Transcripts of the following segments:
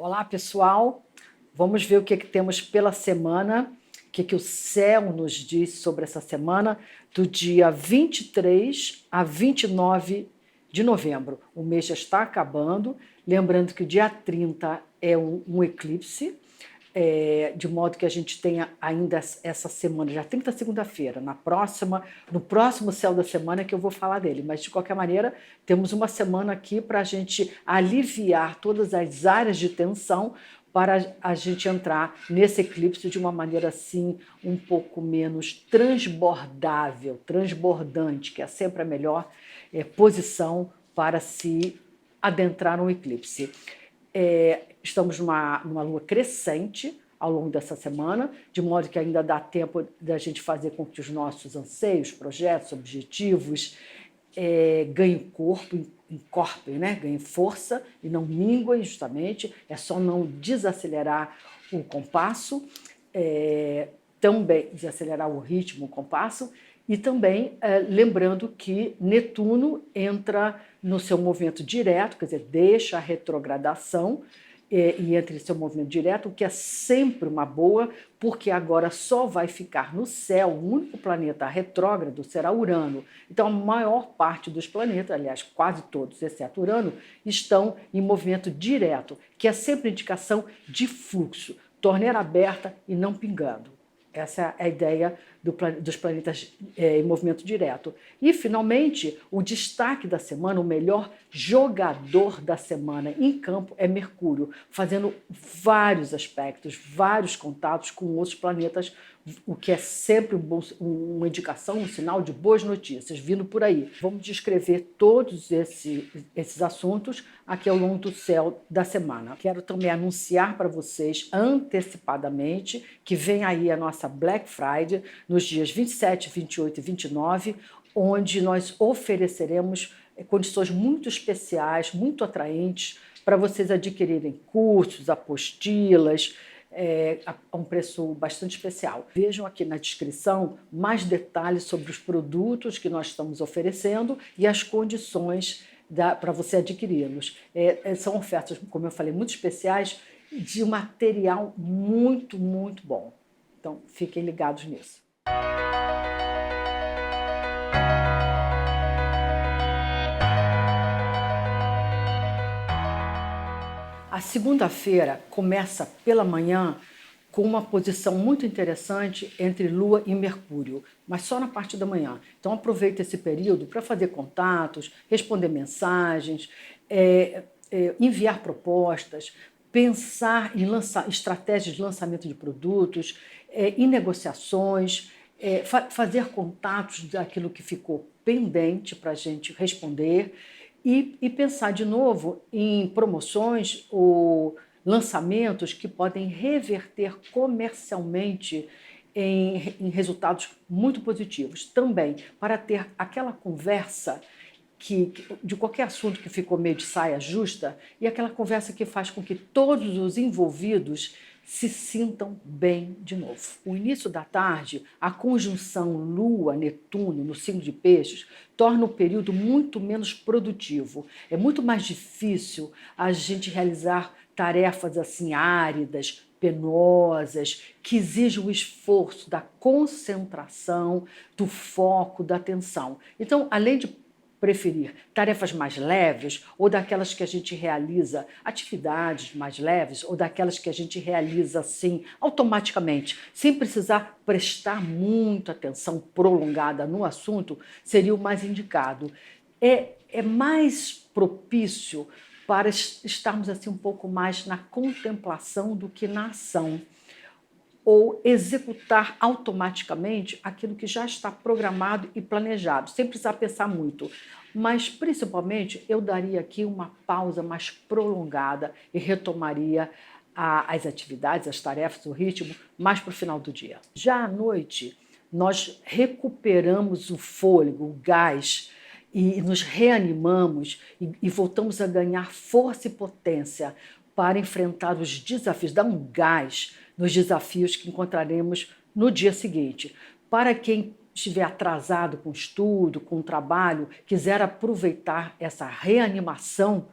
Olá, pessoal. Vamos ver o que temos pela semana, o que o céu nos diz sobre essa semana, do dia 23 a 29 de novembro. O mês já está acabando. Lembrando que o dia 30 é um eclipse, de modo que a gente tenha ainda essa semana, já 30 segunda-feira, no próximo céu da semana que eu vou falar dele, mas de qualquer maneira temos uma semana aqui para a gente aliviar todas as áreas de tensão para a gente entrar nesse eclipse de uma maneira assim um pouco menos transbordável, transbordante, que é sempre a melhor posição para se adentrar no eclipse. Estamos numa lua crescente ao longo dessa semana, de modo que ainda dá tempo da gente fazer com que os nossos anseios, projetos, objetivos ganhem corpo, incorporem, né? Ganhem força e não minguem, justamente. É só não desacelerar o compasso, também desacelerar o ritmo, o compasso, e também lembrando que Netuno entra no seu movimento direto, quer dizer, deixa a retrogradação e entra em seu movimento direto, o que é sempre uma boa, porque agora só vai ficar no céu, o único planeta retrógrado será Urano. Então a maior parte dos planetas, aliás, quase todos, exceto Urano, estão em movimento direto, que é sempre indicação de fluxo, torneira aberta e não pingando. Essa é a ideia dos planetas em movimento direto. E, finalmente, o destaque da semana, o melhor jogador da semana em campo é Mercúrio, fazendo vários aspectos, vários contatos com outros planetas, o que é sempre uma indicação, um sinal de boas notícias vindo por aí. Vamos descrever todos esses assuntos aqui ao longo do céu da semana. Quero também anunciar para vocês antecipadamente que vem aí a nossa Black Friday nos dias 27, 28 e 29, onde nós ofereceremos condições muito especiais, muito atraentes para vocês adquirirem cursos, apostilas, a um preço bastante especial. Vejam aqui na descrição mais detalhes sobre os produtos que nós estamos oferecendo e as condições para você adquiri-los. São ofertas, como eu falei, muito especiais, de um material muito, muito bom. Então, fiquem ligados nisso. A segunda-feira começa pela manhã com uma posição muito interessante entre Lua e Mercúrio, mas só na parte da manhã. Então aproveita esse período para fazer contatos, responder mensagens, enviar propostas, pensar em estratégias de lançamento de produtos, em negociações, fazer contatos daquilo que ficou pendente para a gente responder e pensar de novo em promoções ou lançamentos que podem reverter comercialmente em resultados muito positivos. Também para ter aquela conversa de qualquer assunto que ficou meio de saia justa e aquela conversa que faz com que todos os envolvidos se sintam bem de novo. O início da tarde, a conjunção Lua-Netuno no signo de Peixes torna o período muito menos produtivo. É muito mais difícil a gente realizar tarefas assim áridas, penosas, que exigem o esforço da concentração, do foco, da atenção. Então, além de preferir tarefas mais leves ou daquelas que a gente realiza, atividades mais leves ou daquelas que a gente realiza assim automaticamente, sem precisar prestar muita atenção prolongada no assunto, seria o mais indicado. É mais propício para estarmos assim um pouco mais na contemplação do que na ação, ou executar automaticamente aquilo que já está programado e planejado, sem precisar pensar muito. Mas, principalmente, eu daria aqui uma pausa mais prolongada e retomaria as atividades, as tarefas, o ritmo, mais para o final do dia. Já à noite, nós recuperamos o fôlego, o gás, e nos reanimamos e voltamos a ganhar força e potência para enfrentar os desafios, dar um gás nos desafios que encontraremos no dia seguinte. Para quem estiver atrasado com o estudo, com o trabalho, quiser aproveitar essa reanimação,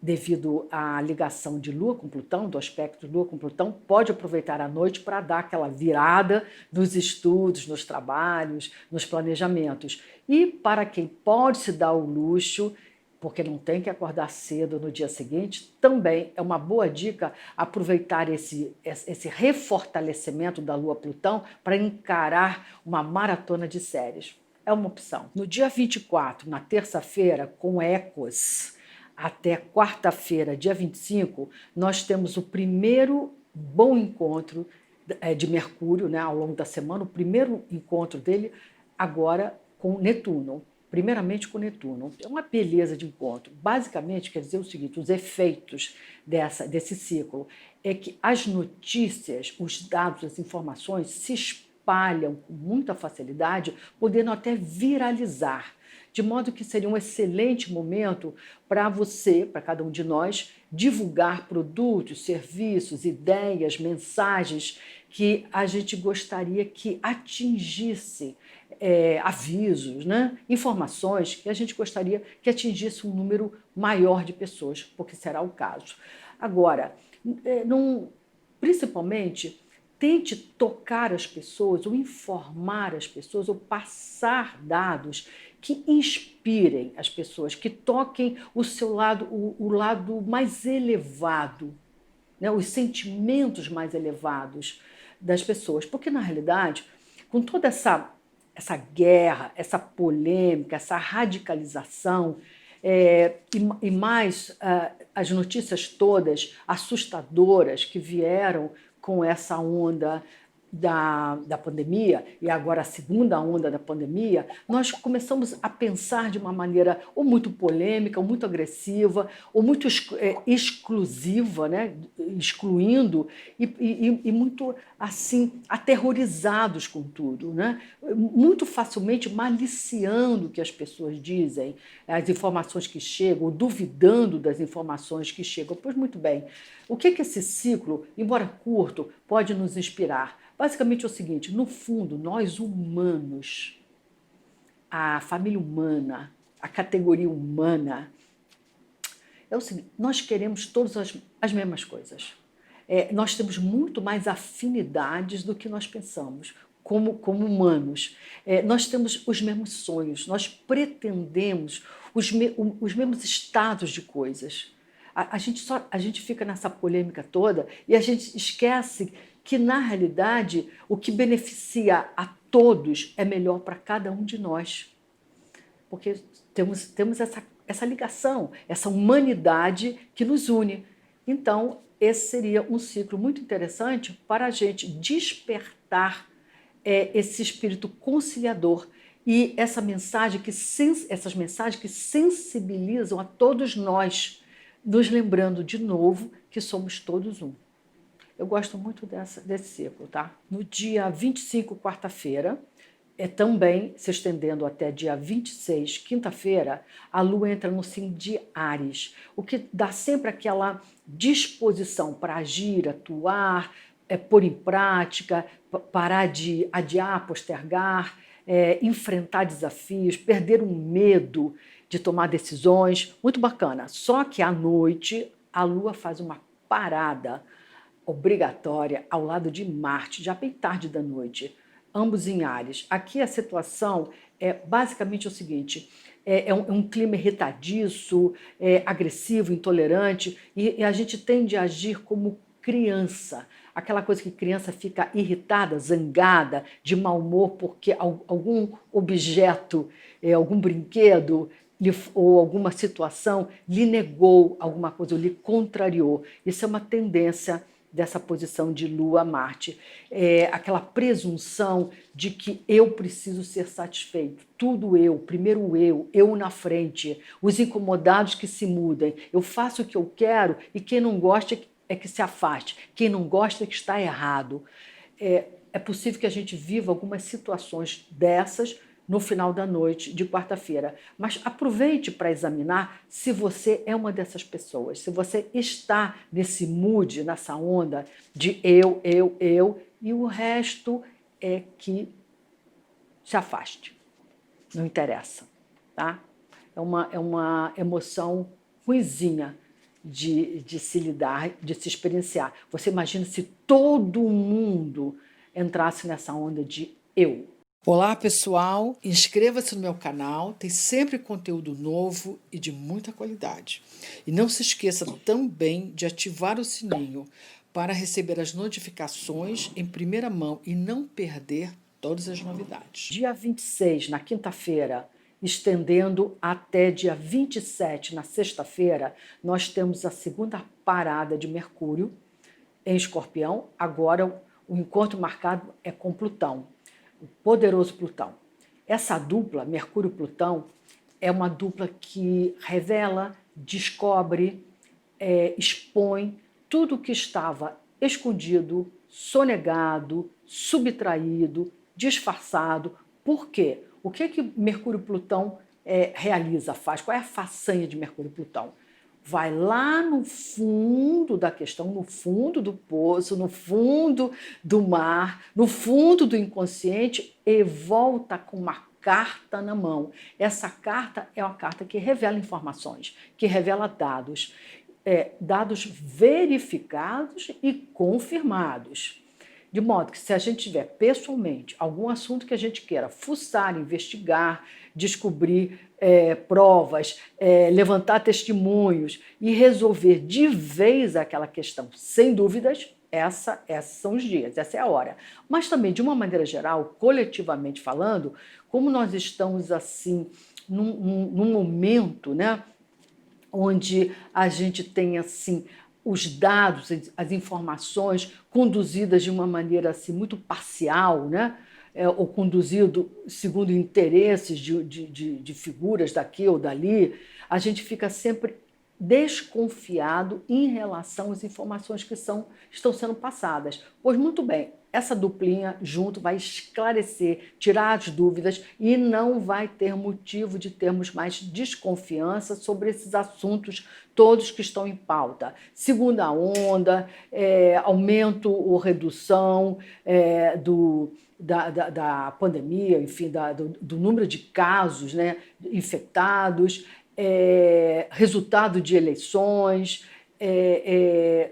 devido à ligação de Lua com Plutão, do aspecto de Lua com Plutão, pode aproveitar a noite para dar aquela virada nos estudos, nos trabalhos, nos planejamentos. E para quem pode se dar o luxo, porque não tem que acordar cedo no dia seguinte, também é uma boa dica aproveitar esse refortalecimento da Lua-Plutão para encarar uma maratona de séries. É uma opção. No dia 24, na terça-feira, com Ecos, até quarta-feira, dia 25, nós temos o primeiro bom encontro de Mercúrio, né, ao longo da semana, o primeiro encontro dele agora com Netuno. Primeiramente com Netuno. É uma beleza de encontro. Basicamente, quer dizer o seguinte, os efeitos desse ciclo é que as notícias, os dados, as informações se espalham com muita facilidade, podendo até viralizar. De modo que seria um excelente momento para você, para cada um de nós, divulgar produtos, serviços, ideias, mensagens que a gente gostaria que atingisse avisos, né? Informações que a gente gostaria que atingisse um número maior de pessoas, porque será o caso. Agora, principalmente, tente tocar as pessoas, ou informar as pessoas, ou passar dados que inspirem as pessoas, que toquem o seu lado, o lado mais elevado, né? Os sentimentos mais elevados das pessoas. Porque, na realidade, com toda essa guerra, essa polêmica, essa radicalização, e mais as notícias todas assustadoras que vieram com essa onda da pandemia, e agora a segunda onda da pandemia, nós começamos a pensar de uma maneira ou muito polêmica, ou muito agressiva, ou muito exclusiva, né? Excluindo e muito assim aterrorizados com tudo, né? Muito facilmente maliciando o que as pessoas dizem, as informações que chegam, ou duvidando das informações que chegam. Pois muito bem, o que esse ciclo, embora curto, pode nos inspirar? Basicamente é o seguinte, no fundo, nós humanos, a família humana, a categoria humana, é o seguinte, nós queremos todas as mesmas coisas. Nós temos muito mais afinidades do que nós pensamos, como humanos. Nós temos os mesmos sonhos, nós pretendemos os mesmos estados de coisas. A gente fica nessa polêmica toda e a gente esquece que, na realidade, o que beneficia a todos é melhor para cada um de nós. Porque temos essa ligação, essa humanidade que nos une. Então, esse seria um ciclo muito interessante para a gente despertar esse espírito conciliador e essas mensagens que sensibilizam a todos nós, nos lembrando de novo que somos todos um. Eu gosto muito desse ciclo, tá? No dia 25, quarta-feira, também se estendendo até dia 26, quinta-feira, a Lua entra no signo de Áries, o que dá sempre aquela disposição para agir, atuar, pôr em prática, parar de adiar, postergar, enfrentar desafios, perder o medo de tomar decisões. Muito bacana. Só que à noite, a Lua faz uma parada obrigatória ao lado de Marte, já bem tarde da noite, ambos em Áries. Aqui a situação é basicamente o seguinte, é um clima irritadiço, agressivo, intolerante, e a gente tende a agir como criança, aquela coisa que criança fica irritada, zangada, de mau humor porque algum objeto, algum brinquedo ou alguma situação lhe negou alguma coisa, ou lhe contrariou. Isso é uma tendência dessa posição de Lua-Marte, aquela presunção de que eu preciso ser satisfeito, tudo eu, primeiro eu na frente, os incomodados que se mudem, eu faço o que eu quero e quem não gosta é que se afaste, quem não gosta é que está errado. É possível que a gente viva algumas situações dessas no final da noite de quarta-feira. Mas aproveite para examinar se você é uma dessas pessoas, se você está nesse mood, nessa onda de eu, e o resto é que se afaste. Não interessa, tá? É uma emoção ruinzinha de se lidar, de se experienciar. Você imagina se todo mundo entrasse nessa onda de eu. Olá, pessoal! Inscreva-se no meu canal, tem sempre conteúdo novo e de muita qualidade. E não se esqueça também de ativar o sininho para receber as notificações em primeira mão e não perder todas as novidades. Dia 26, na quinta-feira, estendendo até dia 27, na sexta-feira, nós temos a segunda parada de Mercúrio em Escorpião. Agora o encontro marcado é com Plutão, o poderoso Plutão. Essa dupla, Mercúrio-Plutão, é uma dupla que revela, descobre, expõe tudo que estava escondido, sonegado, subtraído, disfarçado. Por quê? O que Mercúrio-Plutão realiza, faz? Qual é a façanha de Mercúrio-Plutão? Vai lá no fundo da questão, no fundo do poço, no fundo do mar, no fundo do inconsciente e volta com uma carta na mão. Essa carta é uma carta que revela informações, que revela dados, dados verificados e confirmados. De modo que se a gente tiver pessoalmente algum assunto que a gente queira fuçar, investigar, descobrir provas, levantar testemunhos e resolver de vez aquela questão, sem dúvidas, esses são os dias, essa é a hora. Mas também, de uma maneira geral, coletivamente falando, como nós estamos assim num momento, né, onde a gente tem assim os dados, as informações conduzidas de uma maneira assim muito parcial, né? Ou conduzido segundo interesses de figuras daqui ou dali, a gente fica sempre desconfiado em relação às informações que estão sendo passadas. Pois muito bem, essa duplinha junto vai esclarecer, tirar as dúvidas e não vai ter motivo de termos mais desconfiança sobre esses assuntos todos que estão em pauta. Segunda onda, aumento ou redução da pandemia, enfim, do número de casos, né, infectados, resultado de eleições,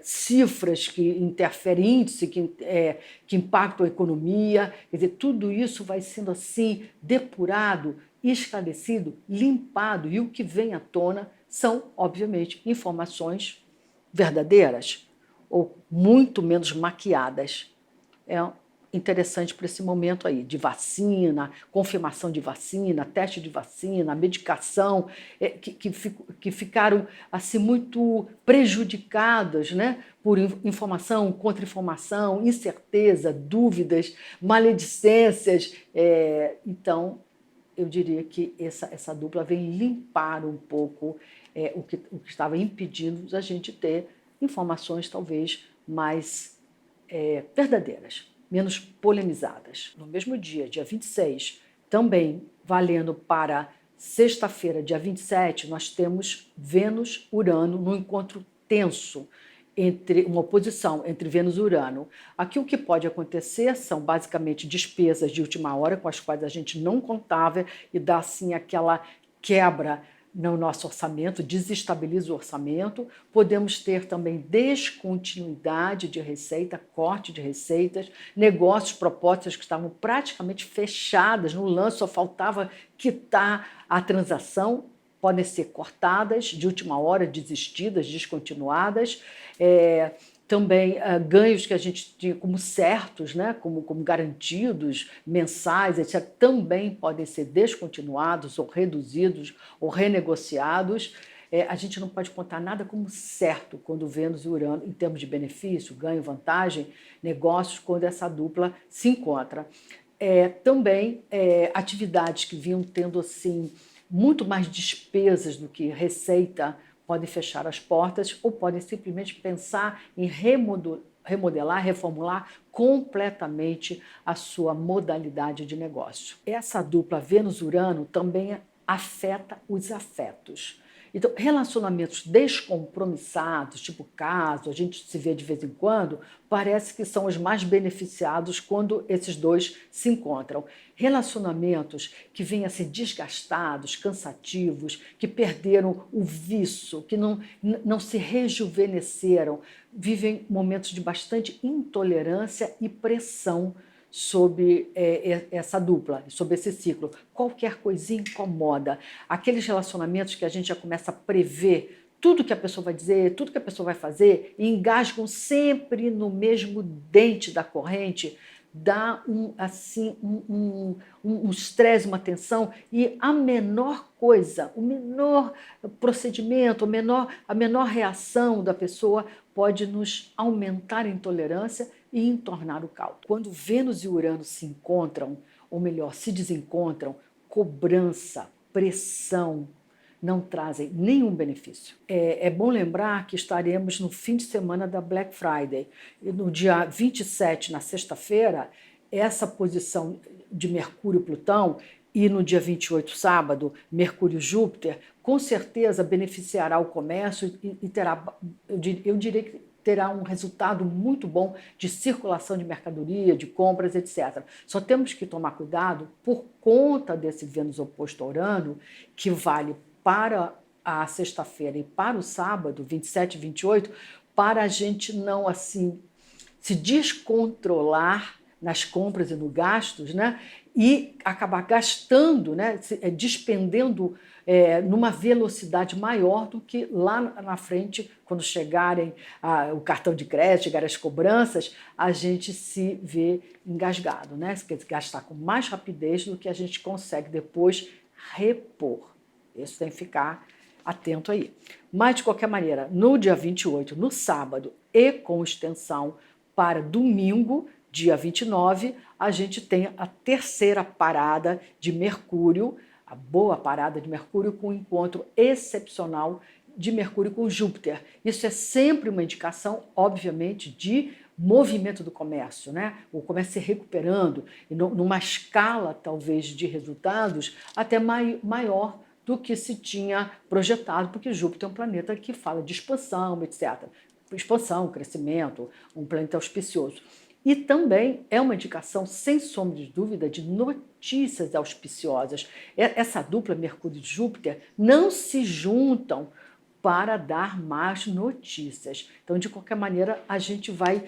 cifras que interferem, índice que impactam a economia. Quer dizer, tudo isso vai sendo assim depurado, esclarecido, limpado, e o que vem à tona são, obviamente, informações verdadeiras ou muito menos maquiadas. É interessante para esse momento aí, de vacina, confirmação de vacina, teste de vacina, medicação, que ficaram assim muito prejudicadas, né, por informação, contra-informação, incerteza, dúvidas, maledicências. Então, eu diria que essa dupla vem limpar um pouco o que estava impedindo a gente ter informações talvez mais verdadeiras, menos polemizadas. No mesmo dia, dia 26, também valendo para sexta-feira, dia 27, nós temos Vênus-Urano num encontro tenso, entre uma oposição entre Vênus e Urano. Aqui o que pode acontecer são basicamente despesas de última hora com as quais a gente não contava e dá assim aquela quebra no nosso orçamento, desestabiliza o orçamento. Podemos ter também descontinuidade de receita, corte de receitas, negócios, propostas que estavam praticamente fechadas no lance, só faltava quitar a transação, podem ser cortadas de última hora, desistidas, descontinuadas. Também ganhos que a gente tinha como certos, né, como garantidos, mensais, etc., também podem ser descontinuados ou reduzidos ou renegociados. A gente não pode contar nada como certo quando Vênus e Urano, em termos de benefício, ganho, vantagem, negócios, quando essa dupla se encontra. Também atividades que vinham tendo assim muito mais despesas do que receita podem fechar as portas ou podem simplesmente pensar em remodelar, reformular completamente a sua modalidade de negócio. Essa dupla Vênus-Urano também afeta os afetos. Então, relacionamentos descompromissados, tipo caso, a gente se vê de vez em quando, parece que são os mais beneficiados quando esses dois se encontram. Relacionamentos que vêm a ser desgastados, cansativos, que perderam o viço, que não se rejuvenesceram, vivem momentos de bastante intolerância e pressão sobre essa dupla, sobre esse ciclo. Qualquer coisinha incomoda. Aqueles relacionamentos que a gente já começa a prever tudo que a pessoa vai dizer, tudo que a pessoa vai fazer, e engasgam sempre no mesmo dente da corrente, dá um estresse, uma tensão, e a menor coisa, o menor procedimento, a menor reação da pessoa pode nos aumentar a intolerância e entornar o caldo. Quando Vênus e Urano se encontram, ou melhor, se desencontram, cobrança, pressão, não trazem nenhum benefício. É bom lembrar que estaremos no fim de semana da Black Friday. E no dia 27, na sexta-feira, essa posição de Mercúrio e Plutão, e no dia 28, sábado, Mercúrio e Júpiter, com certeza beneficiará o comércio e terá, eu diria que terá um resultado muito bom de circulação de mercadoria, de compras, etc. Só temos que tomar cuidado por conta desse Vênus oposto a Urano, que vale para a sexta-feira e para o sábado, 27 e 28, para a gente não assim se descontrolar nas compras e nos gastos, né? E acabar gastando, né? Despendendo numa velocidade maior do que lá na frente, quando chegarem o cartão de crédito, chegarem as cobranças, a gente se vê engasgado, né? Quer dizer, gastar com mais rapidez do que a gente consegue depois repor. Isso tem que ficar atento aí. Mas, de qualquer maneira, no dia 28, no sábado, e com extensão para domingo, dia 29, a gente tem a terceira parada de Mercúrio, a boa parada de Mercúrio, com um encontro excepcional de Mercúrio com Júpiter. Isso é sempre uma indicação, obviamente, de movimento do comércio, né? O comércio se recuperando, e numa escala, talvez, de resultados até maior do que se tinha projetado, porque Júpiter é um planeta que fala de expansão, etc. Expansão, crescimento, um planeta auspicioso. E também é uma indicação, sem sombra de dúvida, de notícias auspiciosas. Essa dupla Mercúrio e Júpiter não se juntam para dar más notícias. Então, de qualquer maneira, a gente vai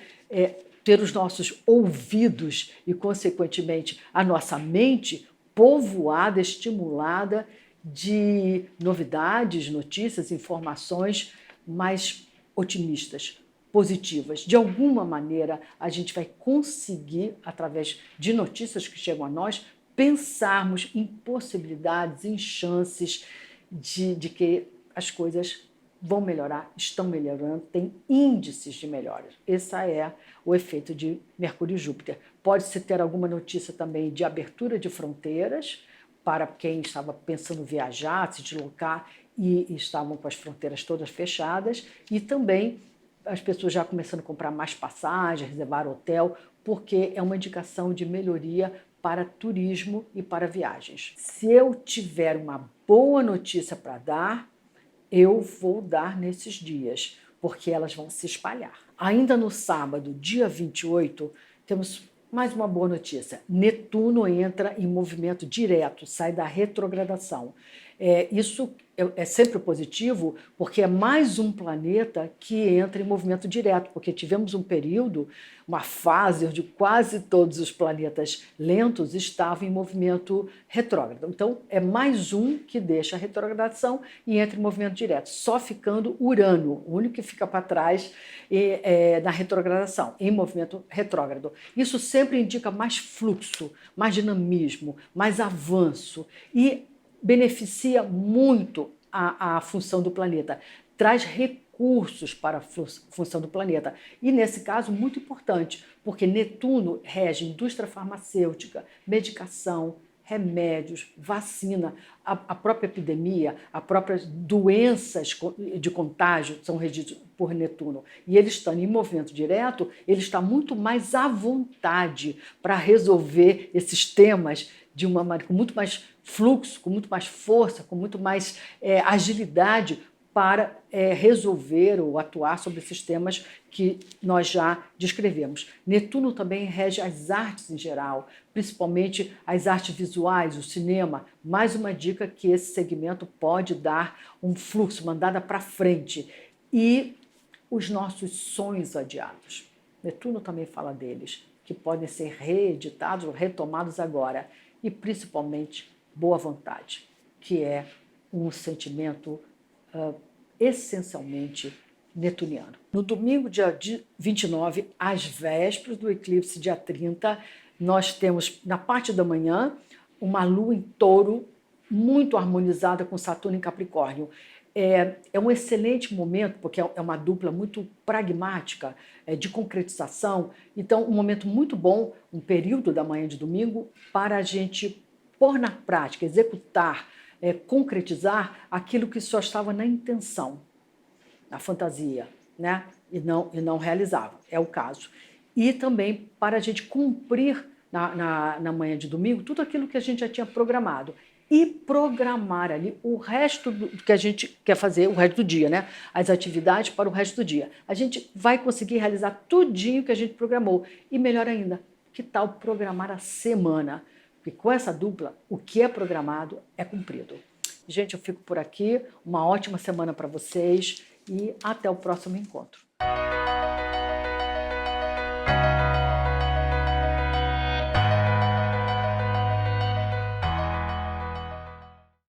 ter os nossos ouvidos e, consequentemente, a nossa mente povoada, estimulada de novidades, notícias, informações mais otimistas, positivas. De alguma maneira, a gente vai conseguir, através de notícias que chegam a nós, pensarmos em possibilidades, em chances de que as coisas vão melhorar, estão melhorando, tem índices de melhora. Esse é o efeito de Mercúrio e Júpiter. Pode-se ter alguma notícia também de abertura de fronteiras, para quem estava pensando viajar, se deslocar e estavam com as fronteiras todas fechadas, e também as pessoas já começando a comprar mais passagens, reservar hotel, porque é uma indicação de melhoria para turismo e para viagens. Se eu tiver uma boa notícia para dar, eu vou dar nesses dias, porque elas vão se espalhar. Ainda no sábado, dia 28, temos mais uma boa notícia. Netuno entra em movimento direto, sai da retrogradação. Isso é sempre positivo, porque é mais um planeta que entra em movimento direto, porque tivemos um período, uma fase onde quase todos os planetas lentos estavam em movimento retrógrado. Então, é mais um que deixa a retrogradação e entra em movimento direto, só ficando Urano, o único que fica para trás na retrogradação, em movimento retrógrado. Isso sempre indica mais fluxo, mais dinamismo, mais avanço e beneficia muito a função do planeta, traz recursos para a função do planeta. E, nesse caso, muito importante, porque Netuno rege indústria farmacêutica, medicação, remédios, vacina, a própria epidemia, as próprias doenças de contágio são regidas por Netuno. E ele estando em movimento direto, ele está muito mais à vontade para resolver esses temas de uma maneira com muito mais fluxo, com muito mais força, com muito mais agilidade para resolver ou atuar sobre esses temas que nós já descrevemos. Netuno também rege as artes em geral, principalmente as artes visuais, o cinema. Mais uma dica que esse segmento pode dar um fluxo, mandada para frente. E os nossos sonhos adiados. Netuno também fala deles, que podem ser reeditados ou retomados agora. E principalmente boa vontade, que é um sentimento essencialmente netuniano. No domingo, dia 29, às vésperas do eclipse, dia 30, nós temos, na parte da manhã, uma lua em touro, muito harmonizada com Saturno em Capricórnio. É um excelente momento, porque é uma dupla muito pragmática, de concretização. Então, um momento muito bom, um período da manhã de domingo, para a gente pôr na prática, executar, concretizar aquilo que só estava na intenção, na fantasia, né? e não realizava, é o caso. E também para a gente cumprir na manhã de domingo tudo aquilo que a gente já tinha programado e programar ali o resto do que a gente quer fazer, o resto do dia, né? As atividades para o resto do dia. A gente vai conseguir realizar tudinho que a gente programou. E melhor ainda, que tal programar a semana? Porque com essa dupla, o que é programado é cumprido. Gente, eu fico por aqui. Uma ótima semana para vocês e até o próximo encontro.